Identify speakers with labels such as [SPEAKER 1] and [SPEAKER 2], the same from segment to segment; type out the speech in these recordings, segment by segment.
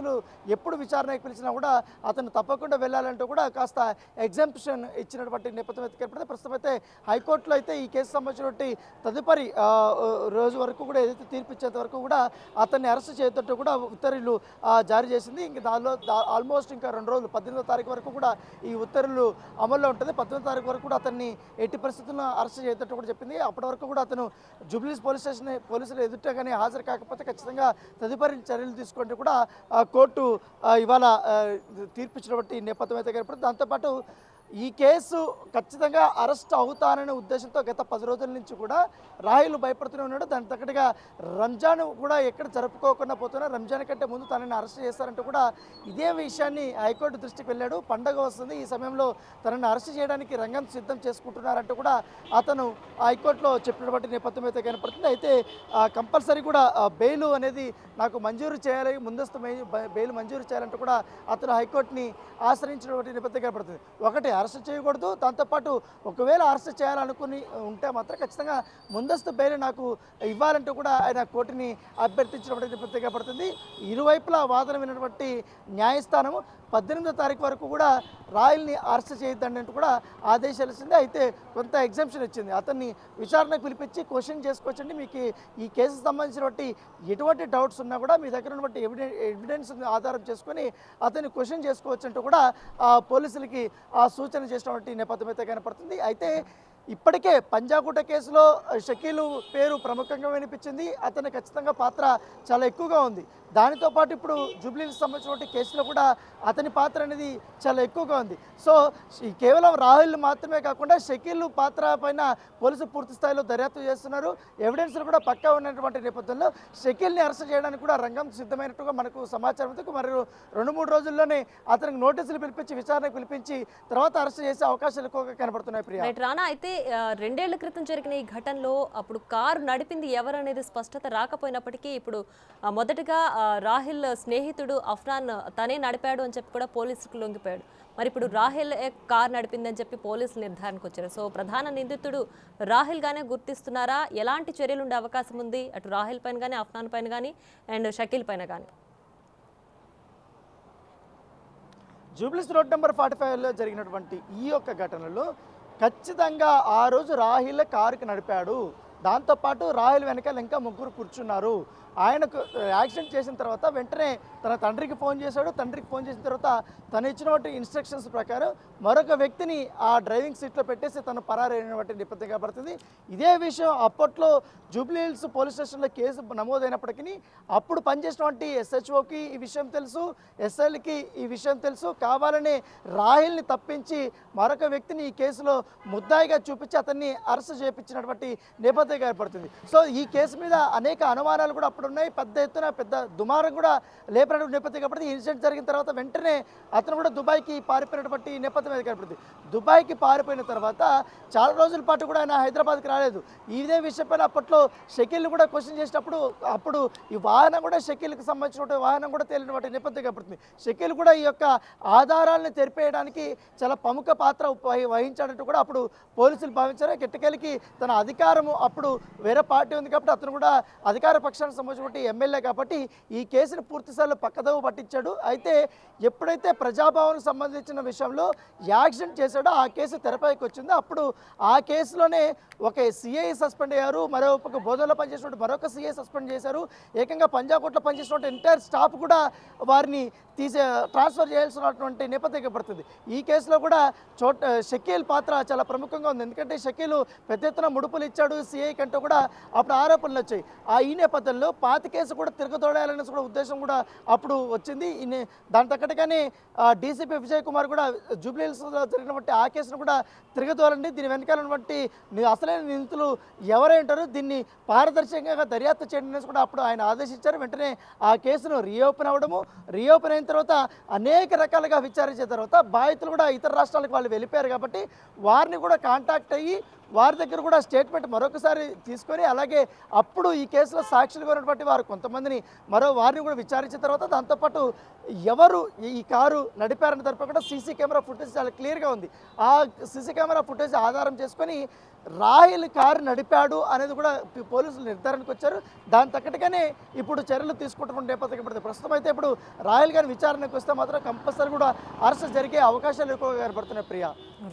[SPEAKER 1] పోలీసులు ఎప్పుడు విచారణకు పిలిచినా కూడా అతను తప్పకుండా వెళ్ళాలంటూ కూడా కాస్త ఎగ్జాంప్షన్ ఇచ్చినటువంటి నేపథ్యం ఎత్తుకెళ్ళిపోతే ప్రస్తుతం అయితే హైకోర్టులో అయితే ఈ కేసు సంబంధించినటువంటి తదుపరి రోజు వరకు కూడా ఏదైతే తీర్పు ఇచ్చేంత వరకు కూడా అతన్ని అరెస్ట్ చేయొద్దంటూ కూడా ఉత్తర్వులు జారీ చేసింది. ఇంక దానిలో ఆల్మోస్ట్ ఇంకా 2 రోజులు 18వ తారీఖు వరకు కూడా ఈ ఉత్తర్వులు అమల్లో ఉంటుంది. 18వ తారీఖు వరకు కూడా అతన్ని ఎట్టి పరిస్థితుల్లో అరెస్ట్ చేయొద్దంటూ కూడా చెప్పింది. అప్పటి వరకు కూడా అతను జూబ్లీహిల్స్ పోలీస్ స్టేషన్ పోలీసులు ఎదుటగానే హాజరు కాకపోతే ఖచ్చితంగా తదుపరి చర్యలు తీసుకుంటూ కూడా కోర్టు ఇవాళ తీర్పు ఇచ్చినటువంటి నేపథ్యం అయితే కనపడుతుంది. దాంతోపాటు ఈ కేసు ఖచ్చితంగా అరెస్ట్ అవుతాననే ఉద్దేశంతో గత 10 రోజుల నుంచి కూడా రాహిల్ భయపడుతూనే ఉన్నాడు. దానికి తగ్గట్టుగా రంజాన్ కూడా ఎక్కడ జరుపుకోకుండా పోతున్నా రంజాన్ కంటే ముందు తనని అరెస్ట్ చేస్తారంటూ కూడా ఇదే విషయాన్ని హైకోర్టు దృష్టికి వెళ్ళాడు. పండగ వస్తుంది, ఈ సమయంలో తనని అరెస్ట్ చేయడానికి రంగం సిద్ధం చేసుకుంటున్నారంటూ కూడా అతను హైకోర్టులో చెప్పినటువంటి నేపథ్యం అయితే కనపడుతుంది. అయితే కంపల్సరీ కూడా బెయిల్ అనేది నాకు మంజూరు చేయాలి, ముందస్తు బెయిల్ మంజూరు చేయాలంటూ కూడా అతను హైకోర్టుని ఆశ్రయించినటువంటి నేపథ్యం కనపడుతుంది. ఒకటి అరెస్ట్ చేయకూడదు, దాంతోపాటు ఒకవేళ అరెస్ట్ చేయాలనుకుని ఉంటే మాత్రం ఖచ్చితంగా ముందస్తు బెయిల్ నాకు ఇవ్వాలంటూ కూడా ఆయన కోర్టుని అభ్యర్థించినటువంటి నేపథ్యం కనపడుతుంది. ఇరువైపులా వాదన విన్నటువంటి న్యాయస్థానం 18వ తారీఖు వరకు కూడా రాయల్ని అరెస్ట్ చేయొద్దండి అంటూ కూడా ఆదేశాలు ఇచ్చింది. అయితే కొంత ఎగ్జామ్షన్ ఇచ్చింది. అతన్ని విచారణకు పిలిపించి క్వశ్చన్ చేసుకోవచ్చండి, మీకు ఈ కేసుకు సంబంధించినటువంటి ఎటువంటి డౌట్స్ ఉన్నా కూడా మీ దగ్గర ఉన్నటువంటి ఎవిడెన్స్ ఆధారం చేసుకొని అతన్ని క్వశ్చన్ చేసుకోవచ్చు అంటూ కూడా పోలీసులకి సూచన చేసినటువంటి నేపథ్యం అయితే కనపడుతుంది. అయితే ఇప్పటికే పంజాగుట్ట కేసులో షకీలు పేరు ప్రముఖంగా వినిపించింది. అతని ఖచ్చితంగా పాత్ర చాలా ఎక్కువగా ఉంది. దానితో పాటు ఇప్పుడు జూబ్లీహిల్స్ సంబంధించిన కేసులో కూడా అతని పాత్ర అనేది చాలా ఎక్కువగా ఉంది. సో కేవలం రాహుల్ మాత్రమే కాకుండా షకీల్ పాత్ర పైన పోలీసులు పూర్తి స్థాయిలో దర్యాప్తు చేస్తున్నారు. ఎవిడెన్స్లు కూడా పక్కా ఉన్నటువంటి నేపథ్యంలో షకీల్ని అరెస్ట్ చేయడానికి కూడా రంగం సిద్ధమైనట్టుగా మనకు సమాచారం ఉంది. మరి 2-3 రోజుల్లోనే అతనికి నోటీసులు పిలిపించి విచారణకు పిలిపించి తర్వాత అరెస్ట్ చేసే అవకాశాలు ఎక్కువగా కనబడుతున్నాయి. ప్రియా,
[SPEAKER 2] రానా, అయితే 2 ఏళ్ల క్రితం జరిగిన ఈ ఘటనలో అప్పుడు కారు నడిపింది ఎవరనేది స్పష్టత రాకపోయినప్పటికీ ఇప్పుడు మొదటగా రాహిల్ స్నేహితుడు అఫ్నాన్ తనే నడిపాడు అని చెప్పి కూడా పోలీసులకు లొంగిపోయాడు. మరి ఇప్పుడు రాహిల్ కార్ నడిపిందని చెప్పి పోలీసులు నిర్ధారణకు వచ్చారు. సో ప్రధాన నిందితుడు రాహిల్ గానే గుర్తిస్తున్నారా? ఎలాంటి చర్యలు ఉండే అవకాశం ఉంది అటు రాహిల్ పైన కానీ, అఫ్నాన్ పైన కానీ అండ్ షకీల్ పైన కానీ?
[SPEAKER 1] జూబ్లీహిల్స్ రోడ్ నెంబర్ 45లో జరిగినటువంటి ఈ యొక్క ఘటనలో ఖచ్చితంగా ఆ రోజు రాహిల్ కారుకి నడిపాడు. దాంతోపాటు రాహిల్ వెనకాల ఇంకా 3 కూర్చున్నారు. ఆయనకు యాక్సిడెంట్ చేసిన తర్వాత వెంటనే తన తండ్రికి ఫోన్ చేశాడు. తండ్రికి ఫోన్ చేసిన తర్వాత తను ఇచ్చినటువంటి ఇన్స్ట్రక్షన్స్ ప్రకారం మరొక వ్యక్తిని ఆ డ్రైవింగ్ సీట్లో పెట్టేసి తను పరారైనటువంటి నేపథ్యం కనబడుతుంది. ఇదే విషయం అప్పట్లో జూబ్లీహిల్స్ పోలీస్ స్టేషన్లో కేసు నమోదైనప్పటికీ అప్పుడు పనిచేసినటువంటి SHOకి ఈ విషయం తెలుసు, SLకి ఈ విషయం తెలుసు. కావాలని రాహిల్ని తప్పించి మరొక వ్యక్తిని ఈ కేసులో ముద్దాయిగా చూపించి అతన్ని అరెస్ట్ చేయించినటువంటి నేపథ్యం కనబడుతుంది. సో ఈ కేసు మీద అనేక అనుమానాలు కూడా అప్పుడు ఉన్నాయి. పెద్ద ఎత్తున పెద్ద దుమారం కూడా లేపినటువంటి నేపథ్యం కాబట్టి ఈ ఇన్సిడెంట్ జరిగిన తర్వాత వెంటనే అతను కూడా దుబాయ్కి పారిపోయినటువంటి నేపథ్యం అయితే కనపడుతుంది. దుబాయ్కి పారిపోయిన తర్వాత చాలా రోజుల పాటు కూడా ఆయన హైదరాబాద్కి రాలేదు. ఇదే విషయం పైన అప్పట్లో షకీల్ కూడా క్వశ్చన్ చేసినప్పుడు అప్పుడు ఈ వాహనం కూడా షకీల్కి సంబంధించిన వాహనం కూడా తేలినటువంటి నేపథ్యం కనపడుతుంది. షకీల్ కూడా ఈ యొక్క ఆధారాలను తెరిపేయడానికి చాలా ప్రముఖ పాత్ర వహించాడంటూ కూడా అప్పుడు పోలీసులు భావించారు. కెట్టకేలికి తన అధికారము అప్పుడు వేరే పార్టీ ఉంది కాబట్టి అతను కూడా అధికార పక్షానికి సంబంధించిన ఎమ్మెల్యే కాబట్టి ఈ కేసును పూర్తిస్థాయిలో పక్కదోవ పట్టించాడు. అయితే ఎప్పుడైతే ప్రజాభవన్కు సంబంధించిన విషయంలో యాక్సిడెంట్ చేశాడో ఆ కేసు తెరపైకి వచ్చిందో అప్పుడు ఆ కేసులోనే ఒక సిఐ సస్పెండ్ అయ్యారు. మరొక బోధనలో పనిచేసినట్టు మరొక సిఐ సస్పెండ్ చేశారు. ఏకంగా పంజాగుట్లో పనిచేసినటువంటి ఎంటైర్ స్టాఫ్ కూడా వారిని ట్రాన్స్ఫర్ చేయాల్సినటువంటి నేపథ్యం పడుతుంది. ఈ కేసులో కూడా షకీల్ పాత్ర చాలా ప్రముఖంగా ఉంది. ఎందుకంటే షకీల్ పెద్ద ఎత్తున ముడుపులు ఇచ్చాడు సిఐ కంటూ కూడా అప్పుడు ఆరోపణలు వచ్చాయి. ఈ నేపథ్యంలో పాత కేసు కూడా తిరగతోడాలనే కూడా ఉద్దేశం కూడా అప్పుడు వచ్చింది. దాని తగ్గట్టుగానే డీసీపీ విజయ్ కుమార్ కూడా జూబ్లీహిల్స్లో జరిగినటువంటి ఆ కేసును కూడా తిరగతోలండి, దీని వెనకాల ఉన్నటువంటి అసలైన నిందితులు ఎవరైంటారు, దీన్ని పారదర్శకంగా దర్యాప్తు చేయడం అనేసి కూడా అప్పుడు ఆయన ఆదేశించారు. వెంటనే ఆ కేసును రీఓపెన్ అవ్వడము, రీఓపెన్ అయిన తర్వాత అనేక రకాలుగా విచారించిన తర్వాత బాధితులు కూడా ఇతర రాష్ట్రాలకు వాళ్ళు వెళ్ళిపోయారు కాబట్టి వారిని కూడా కాంటాక్ట్ అయ్యి వారి దగ్గర కూడా స్టేట్మెంట్ మరొకసారి తీసుకొని అలాగే అప్పుడు ఈ కేసులో సాక్షులుగా ఉన్నటువంటి వారు కొంతమందిని వారిని కూడా విచారించిన తర్వాత దాంతోపాటు ఎవరు ఈ కారు నడిపారని తరపు కూడా సీసీ కెమెరా ఫుటేజ్ చాలా క్లియర్గా ఉంది. ఆ సీసీ కెమెరా ఫుటేజ్ ఆధారం చేసుకొని రాహిల్ కారు నడిపాడు అనేది కూడా పోలీసులు నిర్ధారణకు వచ్చారు. దాని తగ్గట్టుగానే ఇప్పుడు చర్యలు తీసుకుంటున్న నేపథ్యం పడుతుంది. ప్రస్తుతం అయితే ఇప్పుడు రాహిల్ గారి విచారణకు వస్తే మాత్రం కంపల్సరీ కూడా అరెస్ట్ జరిగే అవకాశాలు ఎక్కువగా కనబడుతున్నాయి. Priya.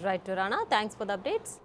[SPEAKER 2] Right Rana, thanks for the updates.